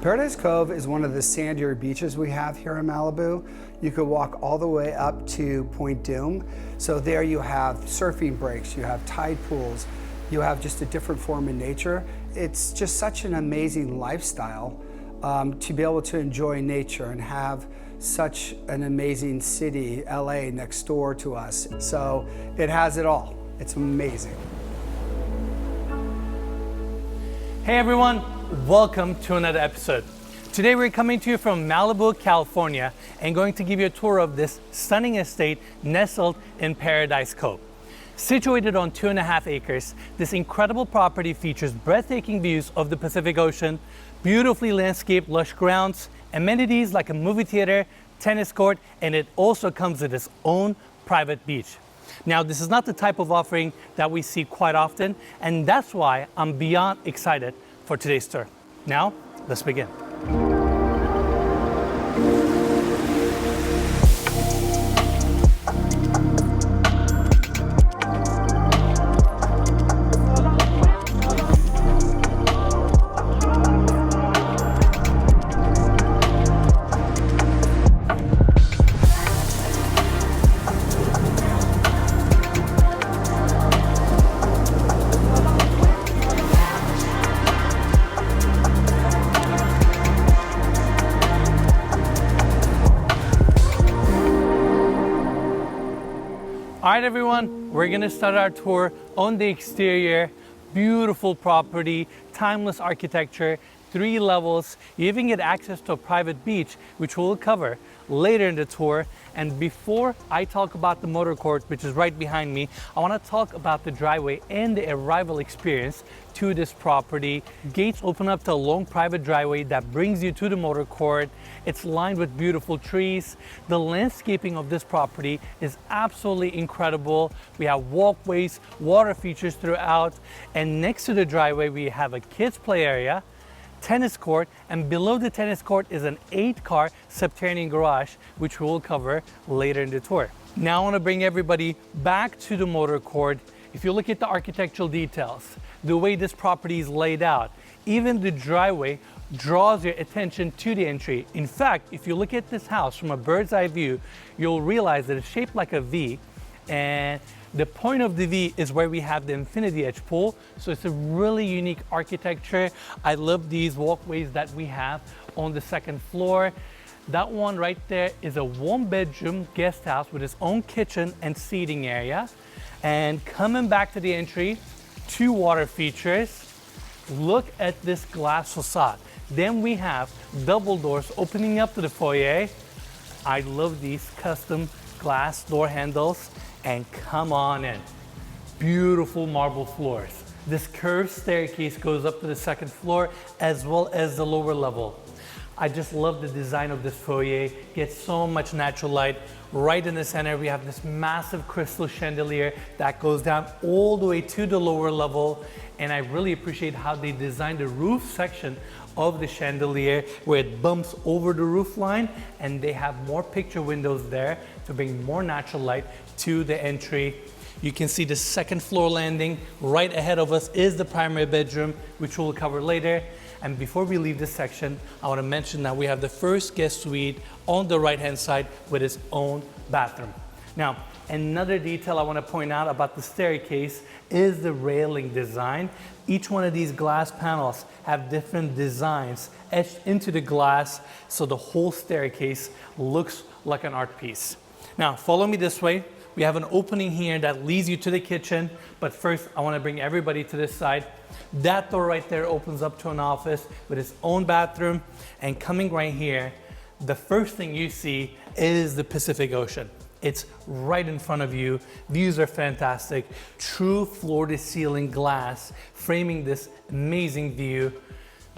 Paradise Cove is one of the sandier beaches we have here in Malibu. You could walk all the way up to Point Doom. So there you have surfing breaks, you have tide pools, you have just a different form of nature. It's just such an amazing lifestyle to be able to enjoy nature and have such an amazing city, LA, next door to us. So it has it all. It's amazing. Hey everyone, welcome to another episode. Today we're coming to you from Malibu, California, and going to give you a tour of this stunning estate nestled in Paradise Cove. Situated on 2.5 acres, this incredible property features breathtaking views of the Pacific Ocean, beautifully landscaped lush grounds, amenities like a movie theater, tennis court, and it also comes with its own private beach. Now, this is not the type of offering that we see quite often, and that's why I'm beyond excited for today's tour. Now, let's begin. All right, everyone, we're gonna start our tour on the exterior. Beautiful property, timeless architecture, 3 levels. You even get access to a private beach, which we'll cover later in the tour. And before I talk about the motor court, which is right behind me, I wanna talk about the driveway and the arrival experience to this property. Gates open up to a long private driveway that brings you to the motor court. It's lined with beautiful trees. The landscaping of this property is absolutely incredible. We have walkways, water features throughout, and next to the driveway we have a kids play area, tennis court, and below the tennis court is an 8-car subterranean garage, which we'll cover later in the tour. Now I want to bring everybody back to the motor court. If you look at the architectural details, the way this property is laid out, even the driveway draws your attention to the entry. In fact, if you look at this house from a bird's eye view, you'll realize that it's shaped like a V, and the point of the V is where we have the infinity edge pool. So it's a really unique architecture. I love these walkways that we have on the 2nd floor. That one right there is a 1-bedroom guest house with its own kitchen and seating area. And coming back to the entry, 2 water features. Look at this glass facade. Then we have double doors opening up to the foyer. I love these custom glass door handles. And come on in. Beautiful marble floors. This curved staircase goes up to the 2nd floor as well as the lower level. I just love the design of this foyer. Gets so much natural light. Right in the center, we have this massive crystal chandelier that goes down all the way to the lower level. And I really appreciate how they designed the roof section of the chandelier where it bumps over the roof line, and they have more picture windows there to bring more natural light to the entry. You can see the 2nd floor landing. Right ahead of us is the primary bedroom, which we'll cover later. And before we leave this section, I want to mention that we have the first guest suite on the right-hand side with its own bathroom. Now, another detail I want to point out about the staircase is the railing design. Each one of these glass panels have different designs etched into the glass, so the whole staircase looks like an art piece. Now, follow me this way. We have an opening here that leads you to the kitchen, but first I want to bring everybody to this side. That door right there opens up to an office with its own bathroom, and coming right here, the first thing you see is the Pacific Ocean. It's right in front of you. Views are fantastic. True floor-to-ceiling glass framing this amazing view.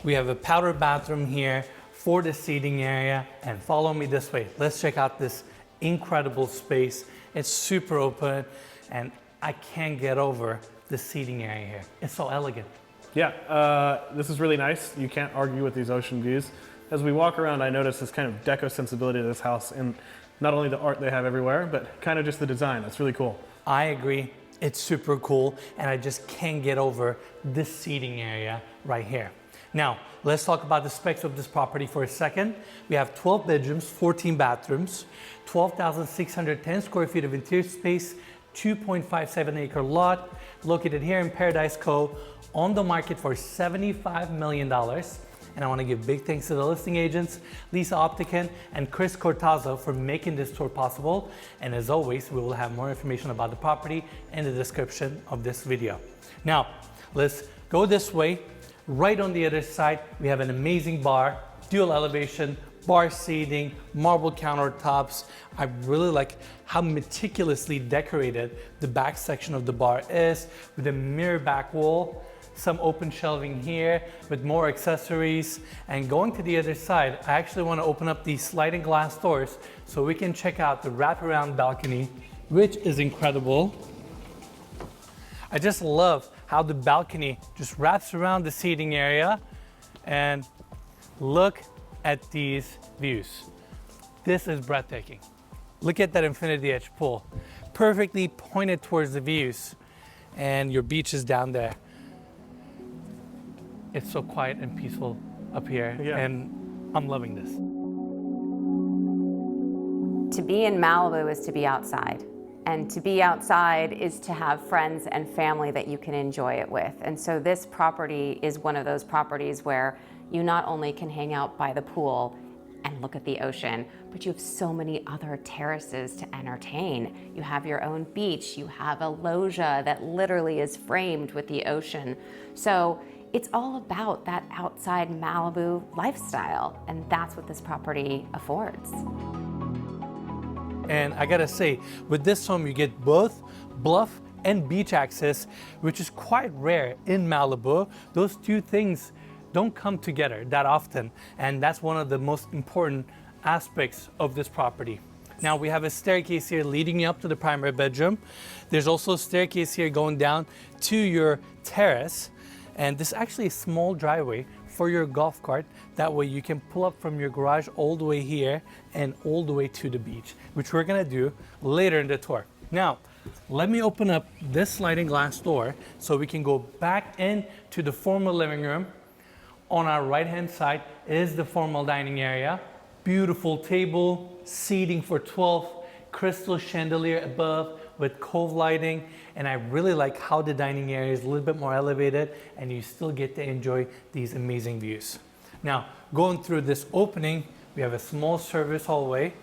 We have a powder bathroom here for the seating area, and follow me this way. Let's check out this incredible space. It's super open, and I can't get over the seating area here. It's so elegant. Yeah, this is really nice. You can't argue with these ocean views. as we walk around, I notice this kind of deco sensibility to this house, and not only the art they have everywhere, but kind of just the design. That's really cool. I agree. It's super cool, and I just can't get over this seating area right here. Now, let's talk about the specs of this property for a second. We have 12 bedrooms, 14 bathrooms, 12,610 square feet of interior space, 2.57 acre lot, located here in Paradise Cove, on the market for $75 million. And I want to give big thanks to the listing agents, Lisa Optican and Chris Cortazzo, for making this tour possible. And as always, we will have more information about the property in the description of this video. Now, let's go this way. Right on the other side, we have an amazing bar, dual elevation, bar seating, marble countertops. I really like how meticulously decorated the back section of the bar is, with a mirror back wall, some open shelving here with more accessories. And going to the other side, I actually want to open up these sliding glass doors so we can check out the wraparound balcony, which is incredible. I just love how the balcony just wraps around the seating area, and look at these views. This is breathtaking. Look at that infinity edge pool, perfectly pointed towards the views, and your beach is down there. It's so quiet and peaceful up here, and I'm loving this. To be in Malibu is to be outside. And to be outside is to have friends and family that you can enjoy it with. And so this property is one of those properties where you not only can hang out by the pool and look at the ocean, but you have so many other terraces to entertain. You have your own beach, you have a loggia that literally is framed with the ocean. So it's all about that outside Malibu lifestyle, and that's what this property affords. And I gotta say, with this home, you get both bluff and beach access, which is quite rare in Malibu. Those two things don't come together that often, and that's one of the most important aspects of this property. Now, we have a staircase here leading you up to the primary bedroom. There's also a staircase here going down to your terrace, and this is actually a small driveway for your golf cart. That way you can pull up from your garage all the way here and all the way to the beach, which we're gonna do later in the tour. Now, let me open up this sliding glass door so we can go back into the formal living room. On our right-hand side is the formal dining area. Beautiful table, seating for 12, crystal chandelier above with cove lighting. And I really like how the dining area is a little bit more elevated and you still get to enjoy these amazing views. Now, going through this opening, we have a small service hallway,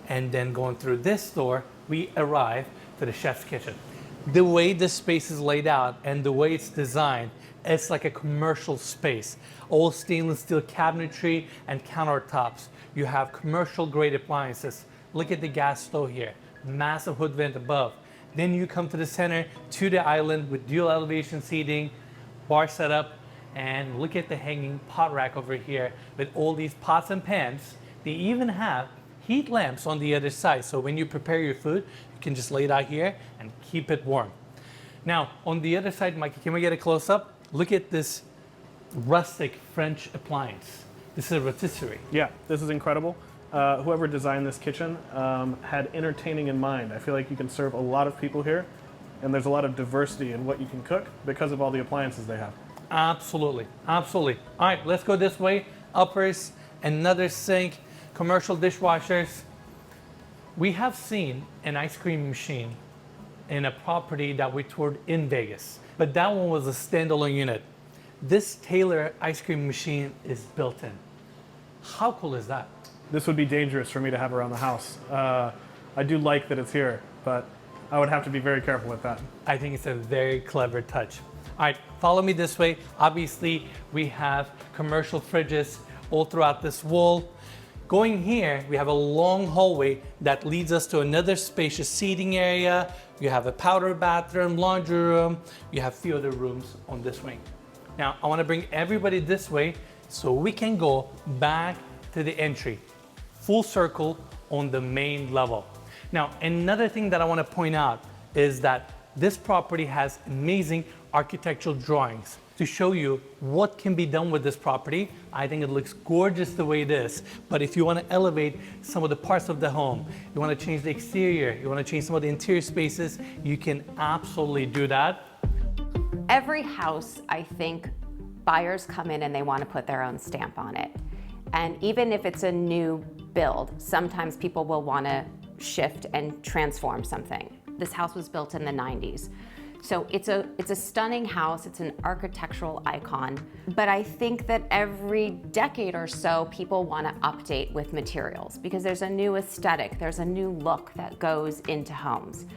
and then going through this door, we arrive to the chef's kitchen. The way this space is laid out and the way it's designed, it's like a commercial space. All stainless steel cabinetry and countertops. You have commercial grade appliances. Look at the gas stove here, massive hood vent above. Then you come to the center, to the island with dual elevation seating, bar setup, and look at the hanging pot rack over here with all these pots and pans. They even have heat lamps on the other side, so when you prepare your food, you can just lay it out here and keep it warm. Now, on the other side, Mikey, can we get a close-up? Look at this rustic French appliance. This is a rotisserie. Yeah, this is incredible. Whoever designed this kitchen had entertaining in mind. I feel like you can serve a lot of people here, and there's a lot of diversity in what you can cook because of all the appliances they have. Absolutely, absolutely. All right, let's go this way. Uppers, another sink, commercial dishwashers. We have seen an ice cream machine in a property that we toured in Vegas, but that one was a standalone unit. This Taylor ice cream machine is built in. How cool is that? This would be dangerous for me to have around the house. I do like that it's here, but I would have to be very careful with that. I think it's a very clever touch. All right, follow me this way. Obviously, we have commercial fridges all throughout this wall. Going here, we have a long hallway that leads us to another spacious seating area. You have a powder bathroom, laundry room. You have a few other rooms on this wing. Now, I want to bring everybody this way so we can go back to the entry, full circle on the main level. Now, another thing that I want to point out is that this property has amazing architectural drawings. to show you what can be done with this property. I think it looks gorgeous the way it is, but if you want to elevate some of the parts of the home, you want to change the exterior, you want to change some of the interior spaces, you can absolutely do that. Every house, I think, buyers come in and they want to put their own stamp on it. And even if it's a new build, sometimes people will want to shift and transform something. This house was built in the 90s. So it's a stunning house, it's an architectural icon, but I think that every decade or so, people want to update with materials because there's a new aesthetic, there's a new look that goes into homes.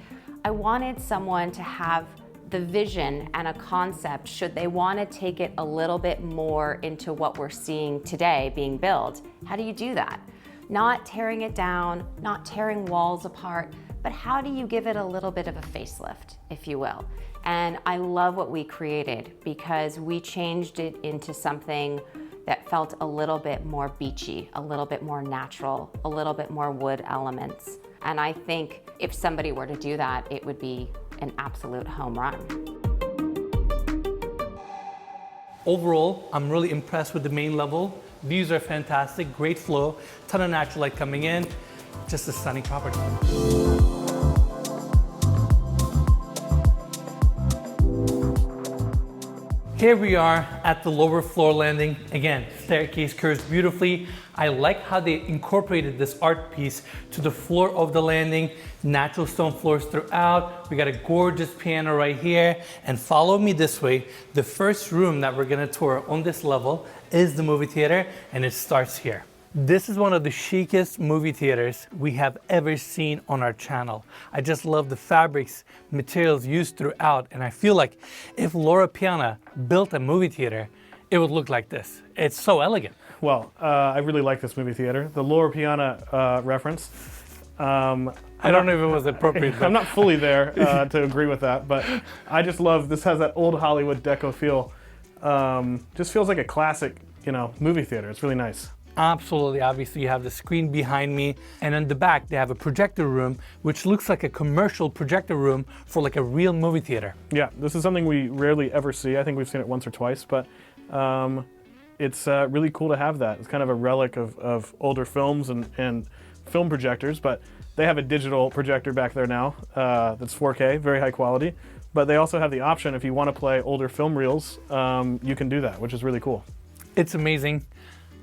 I wanted someone to have the vision and a concept should they want to take it a little bit more into what we're seeing today being built. How do you do that? Not tearing it down, not tearing walls apart, but how do you give it a little bit of a facelift, if you will? And I love what we created because we changed it into something that felt a little bit more beachy, a little bit more natural, a little bit more wood elements. And I think if somebody were to do that, it would be an absolute home run. Overall, I'm really impressed with the main level. Views are fantastic, great flow, ton of natural light coming in, just a stunning property. Here we are at the lower floor landing. Again, staircase curves beautifully. I like how they incorporated this art piece to the floor of the landing. Natural stone floors throughout. We got a gorgeous piano right here. And follow me this way. The first room that we're gonna tour on this level is the movie theater, and it starts here. This is one of the chicest movie theaters we have ever seen on our channel. I just love the fabrics, materials used throughout, and I feel like if Loro Piana built a movie theater, it would look like this. It's so elegant. Well, I really like this movie theater. The Loro Piana reference. I don't know if it was appropriate. I'm not fully there to agree with that, but I just love, this has that old Hollywood deco feel. Just feels like a classic, movie theater. It's really nice. Absolutely. Obviously, you have the screen behind me, and in the back, they have a projector room, which looks like a commercial projector room for like a real movie theater. Yeah, this is something we rarely ever see. I think we've seen it once or twice, but it's really cool to have that. It's kind of a relic of older films and film projectors, but they have a digital projector back there now that's 4K, very high quality. But they also have the option, if you want to play older film reels, you can do that, which is really cool. It's amazing.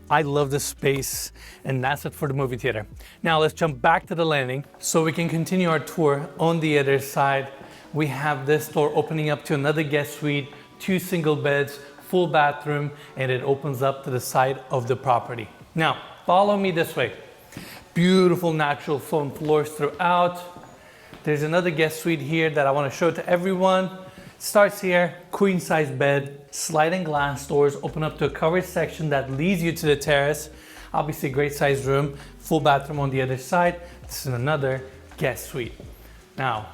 I love this space, and that's it for the movie theater. Now let's jump back to the landing so we can continue our tour on the other side. We have this door opening up to another guest suite, 2 single beds, full bathroom, and it opens up to the side of the property. Now, follow me this way. Beautiful natural foam floors throughout. There's another guest suite here that I want to show to everyone. Starts here, queen size bed, sliding glass doors open up to a covered section that leads you to the terrace. Obviously great sized room, full bathroom on the other side. This is another guest suite. Now,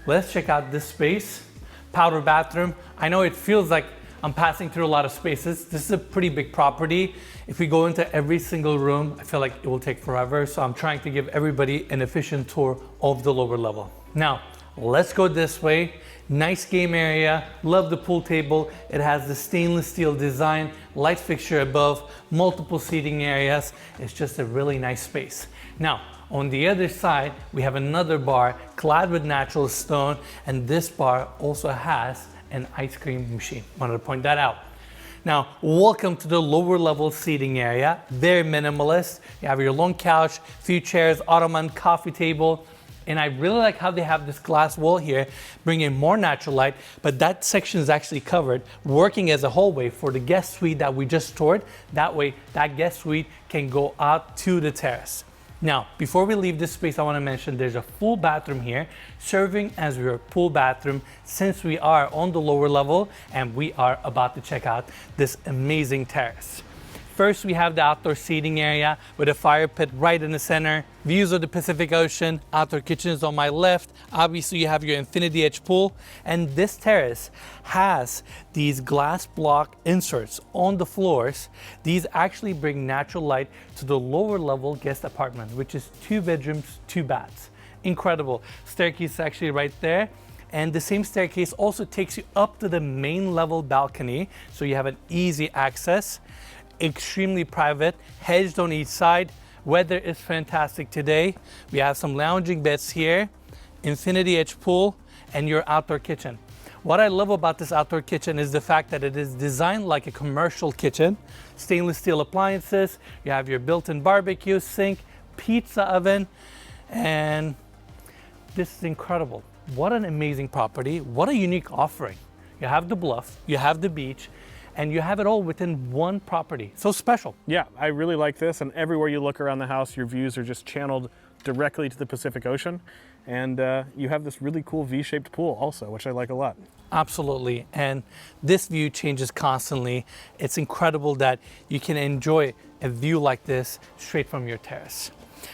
let's check out this space. Powder bathroom. I know it feels like I'm passing through a lot of spaces. This is a pretty big property. If we go into every single room, I feel like it will take forever. So I'm trying to give everybody an efficient tour of the lower level. Now, let's go this way. Nice game area, love the pool table. It has the stainless steel design, light fixture above, multiple seating areas. It's just a really nice space. Now, on the other side, we have another bar clad with natural stone, and this bar also has an ice cream machine. Wanted to point that out. Now, welcome to the lower level seating area. Very minimalist. You have your long couch, few chairs, ottoman, coffee table. And I really like how they have this glass wall here, bringing more natural light, but that section is actually covered, working as a hallway for the guest suite that we just toured. That way, that guest suite can go out to the terrace. Now, before we leave this space, I want to mention there's a full bathroom here, serving as your pool bathroom since we are on the lower level and we are about to check out this amazing terrace. First, we have the outdoor seating area with a fire pit right in the center. Views of the Pacific Ocean. Outdoor kitchen is on my left. Obviously, you have your infinity edge pool. And this terrace has these glass block inserts on the floors. These actually bring natural light to the lower level guest apartment, which is 2 bedrooms, 2 baths. Incredible. Staircase actually right there. And the same staircase also takes you up to the main level balcony, so you have an easy access. Extremely private, hedged on each side. Weather is fantastic today. We have some lounging beds here, infinity edge pool, and your outdoor kitchen. What I love about this outdoor kitchen is the fact that it is designed like a commercial kitchen. Stainless steel appliances, you have your built-in barbecue, sink, pizza oven, and this is incredible. What an amazing property. What a unique offering. You have the bluff, you have the beach, and you have it all within one property. So special. Yeah, I really like this, and everywhere you look around the house, your views are just channeled directly to the Pacific Ocean. And you have this really cool V-shaped pool also, which I like a lot. Absolutely, and this view changes constantly. It's incredible that you can enjoy a view like this straight from your terrace.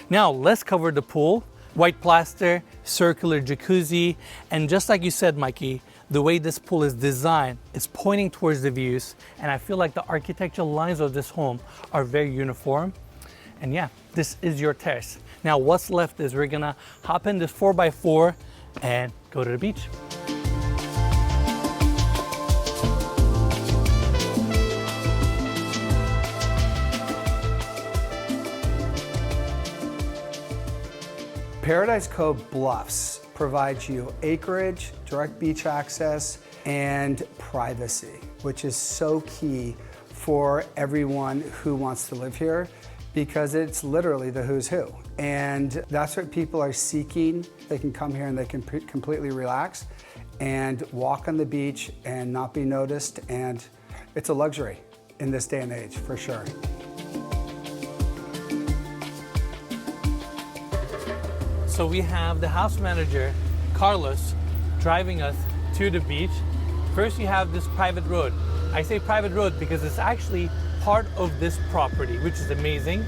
Now let's cover the pool. White plaster, circular jacuzzi, and just like you said, Mikey, the way this pool is designed, it's pointing towards the views, and I feel like the architectural lines of this home are very uniform. And yeah, this is your terrace. Now what's left is we're gonna hop in this 4x4 and go to the beach. Paradise Cove Bluffs provides you acreage, direct beach access, and privacy, which is so key for everyone who wants to live here, because it's literally the who's who. And that's what people are seeking. They can come here and they can completely relax and walk on the beach and not be noticed. And it's a luxury in this day and age, for sure. So we have the house manager, Carlos, driving us to the beach. First you have this private road. I say private road because it's actually part of this property, which is amazing.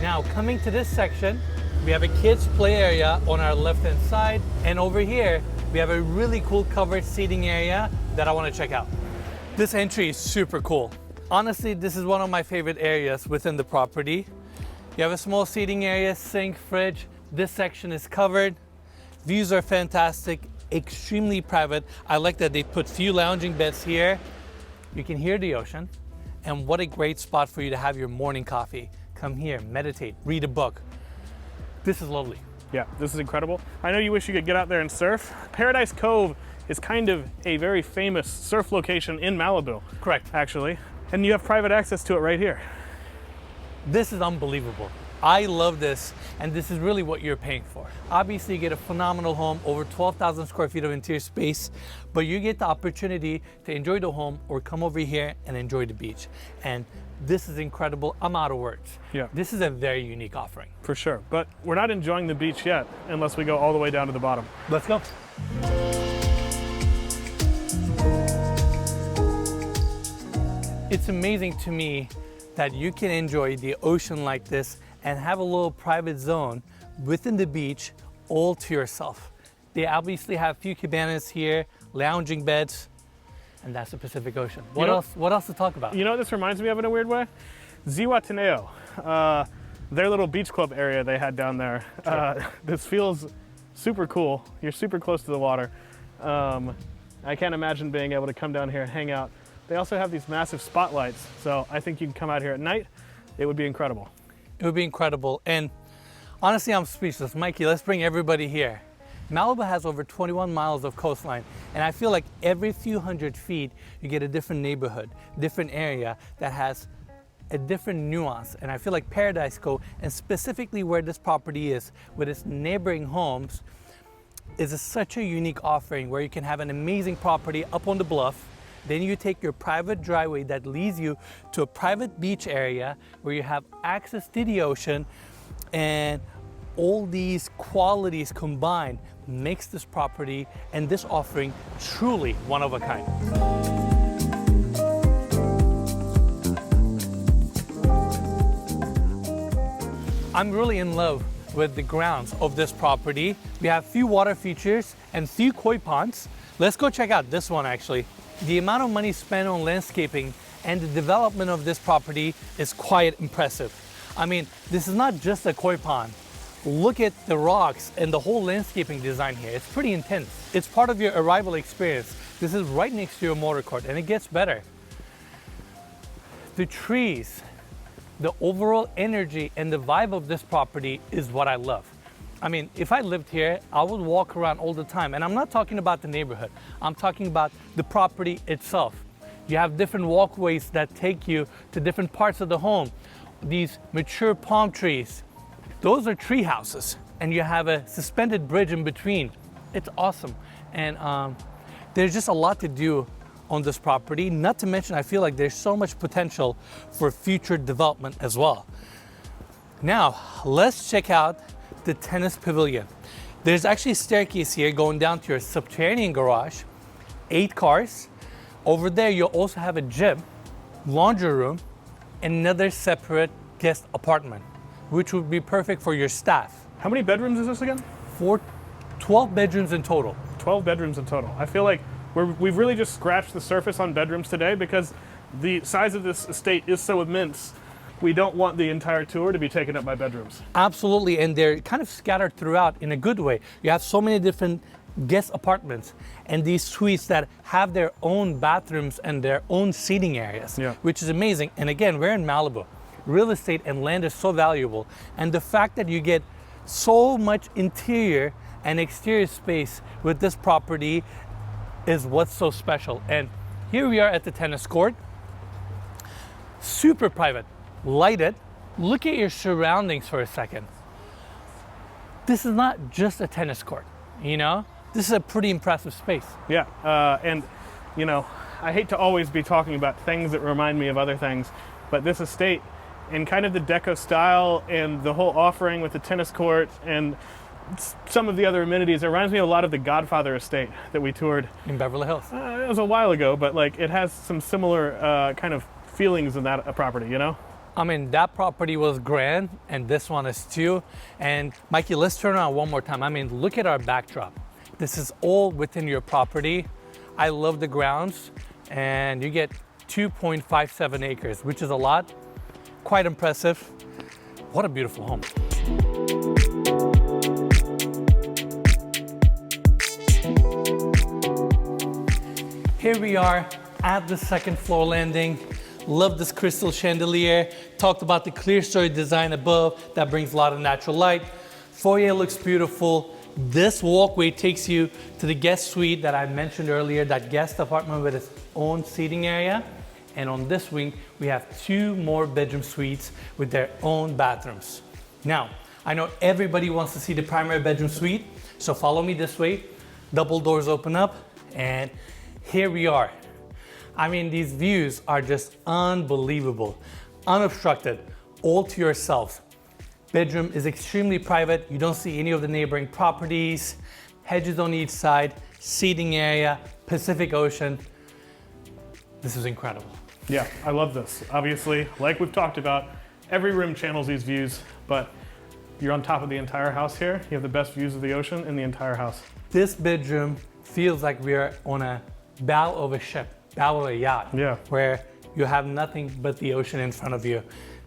Now coming to this section, we have a kids play area on our left-hand side, and over here we have a really cool covered seating area that I want to check out. This entry is super cool. Honestly, this is one of my favorite areas within the property. You have a small seating area, sink, fridge. This section is covered. Views are fantastic, extremely private. I like that they put few lounging beds here. You can hear the ocean, and what a great spot for you to have your morning coffee. Come here, meditate, read a book. This is lovely. Yeah, this is incredible. I know you wish you could get out there and surf. Paradise Cove is kind of a very famous surf location in Malibu. Correct. Actually, and you have private access to it right here. This is unbelievable. I love this, and this is really what you're paying for. Obviously, you get a phenomenal home, over 12,000 square feet of interior space, but you get the opportunity to enjoy the home or come over here and enjoy the beach. And this is incredible. I'm out of words. Yeah. This is a very unique offering. For sure, but we're not enjoying the beach yet unless we go all the way down to the bottom. Let's go. It's amazing to me that you can enjoy the ocean like this and have a little private zone within the beach all to yourself. They obviously have a few cabanas here, lounging beds, and that's the Pacific Ocean. What else to talk about? You know what this reminds me of in a weird way? Zihuatanejo, their little beach club area they had down there. This feels super cool. You're super close to the water. I can't imagine being able to come down here and hang out. They also have these massive spotlights, so I think you can come out here at night. It would be incredible. It would be incredible, and honestly, I'm speechless. Mikey, let's bring everybody here. Malibu has over 21 miles of coastline, and I feel like every few hundred feet, you get a different neighborhood, different area that has a different nuance. And I feel like Paradise Cove, and specifically where this property is, with its neighboring homes, is such a unique offering where you can have an amazing property up on the bluff. Then you take your private driveway that leads you to a private beach area where you have access to the ocean, and all these qualities combined makes this property and this offering truly one of a kind. I'm really in love with the grounds of this property. We have few water features and few koi ponds. Let's go check out this one actually. The amount of money spent on landscaping and the development of this property is quite impressive. I mean, this is not just a koi pond. look at the rocks and the whole landscaping design here. It's pretty intense. It's part of your arrival experience. This is right next to your motor court, and it gets better. The trees, the overall energy and the vibe of this property is what I love. I mean, if I lived here, I would walk around all the time. And I'm not talking about the neighborhood. I'm talking about the property itself. You have different walkways that take you to different parts of the home. These mature palm trees, those are tree houses. And you have a suspended bridge in between. It's awesome. And there's just a lot to do on this property. Not to mention, I feel like there's so much potential for future development as well. Now, let's check out the tennis pavilion. There's actually a staircase here going down to your subterranean garage, 8 cars. Over there, you'll also have a gym, laundry room, and another separate guest apartment, which would be perfect for your staff. How many bedrooms is this again? 12 bedrooms in total. 12 bedrooms in total. I feel like we've really just scratched the surface on bedrooms today because the size of this estate is so immense. We don't want the entire tour to be taken up by bedrooms. Absolutely, and they're kind of scattered throughout in a good way. You have so many different guest apartments and these suites that have their own bathrooms and their own seating areas, which is amazing. And again, we're in Malibu. Real estate and land is so valuable. And the fact that you get so much interior and exterior space with this property is what's so special. And here we are at the tennis court. Super private, lighted. Look at your surroundings for a second. This is not just a tennis court, you know? This is a pretty impressive space. Yeah, and you know, I hate to always be talking about things that remind me of other things, but this estate and kind of the deco style and the whole offering with the tennis court and some of the other amenities, it reminds me a lot of the Godfather estate that we toured in Beverly Hills. It was a while ago, but like it has some similar kind of feelings in that property, you know? I mean, that property was grand, and this one is too. And Mikey, let's turn around one more time. I mean, look at our backdrop. This is all within your property. I love the grounds, and you get 2.57 acres, which is a lot. Quite impressive. What a beautiful home. Here we are at the second floor landing. Love this crystal chandelier. Talked about the clear story design above that brings a lot of natural light. Foyer looks beautiful. This walkway takes you to the guest suite that I mentioned earlier, that guest apartment with its own seating area. And on this wing, we have 2 more bedroom suites with their own bathrooms. Now, I know everybody wants to see the primary bedroom suite, so follow me this way. Double doors open up, and here we are. I mean, these views are just unbelievable. Unobstructed, all to yourself. Bedroom is extremely private. You don't see any of the neighboring properties. Hedges on each side, seating area, Pacific Ocean. This is incredible. Yeah, I love this. Obviously, like we've talked about, every room channels these views, but you're on top of the entire house here. You have the best views of the ocean in the entire house. This bedroom feels like we are on a bow of a ship, bow of a yacht, where you have nothing but the ocean in front of you.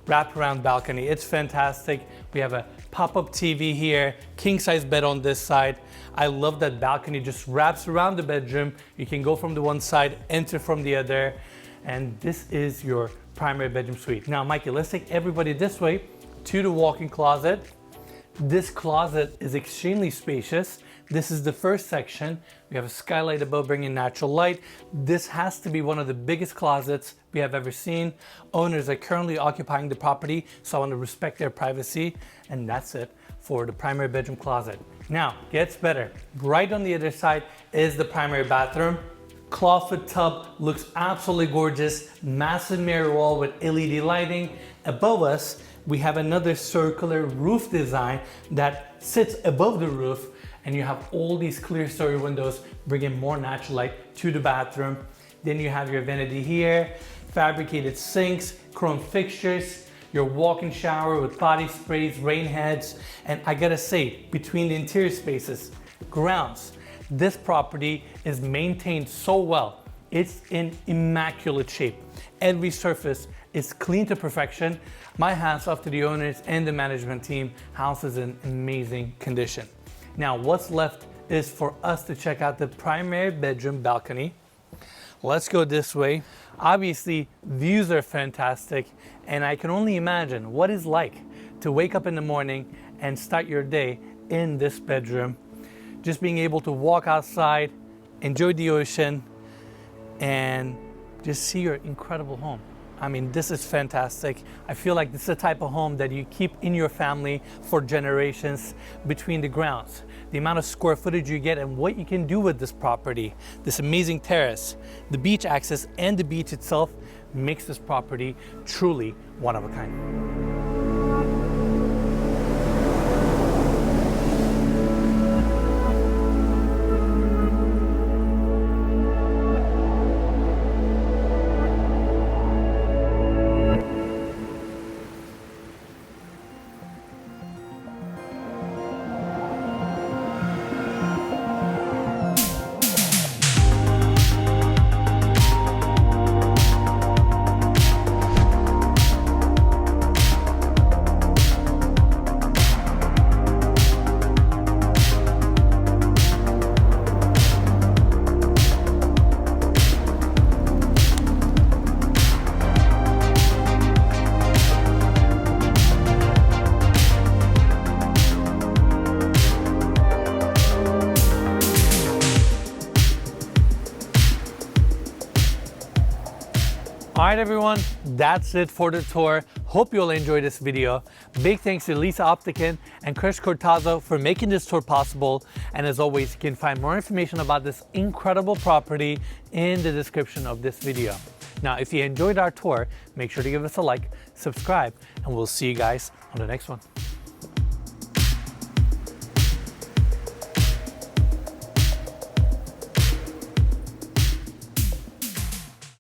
Wraparound balcony, it's fantastic. We have a pop-up TV here, king-size bed on this side. I love that balcony just wraps around the bedroom. You can go from the one side, enter from the other, and this is your primary bedroom suite. Now, Mikey, let's take everybody this way to the walk-in closet. This closet is extremely spacious. This is the first section. We have a skylight above bringing natural light. This has to be one of the biggest closets we have ever seen. Owners are currently occupying the property, so I want to respect their privacy. And that's it for the primary bedroom closet. Now, gets better. Right on the other side is the primary bathroom. Clawfoot tub looks absolutely gorgeous. Massive mirror wall with LED lighting. Above us, we have another circular roof design that sits above the roof, and you have all these clear story windows bringing more natural light to the bathroom. Then you have your vanity here, fabricated sinks, chrome fixtures, your walk-in shower with body sprays, rain heads, and I gotta say, between the interior spaces, grounds, this property is maintained so well. It's in immaculate shape. Every surface, It's clean to perfection. My hats off to the owners and the management team. House is in amazing condition. Now, what's left is for us to check out the primary bedroom balcony. Let's go this way. Obviously, views are fantastic, and I can only imagine what it's like to wake up in the morning and start your day in this bedroom. Just being able to walk outside, enjoy the ocean, and just see your incredible home. I mean, this is fantastic. I feel like this is the type of home that you keep in your family for generations. Between the grounds, the amount of square footage you get and what you can do with this property, this amazing terrace, the beach access, and the beach itself makes this property truly one of a kind. All right, everyone, that's it for the tour. Hope you'll enjoy this video. Big thanks to Lisa Optican and Chris Cortazzo for making this tour possible. And as always, you can find more information about this incredible property in the description of this video. Now, if you enjoyed our tour, make sure to give us a like, subscribe, and we'll see you guys on the next one.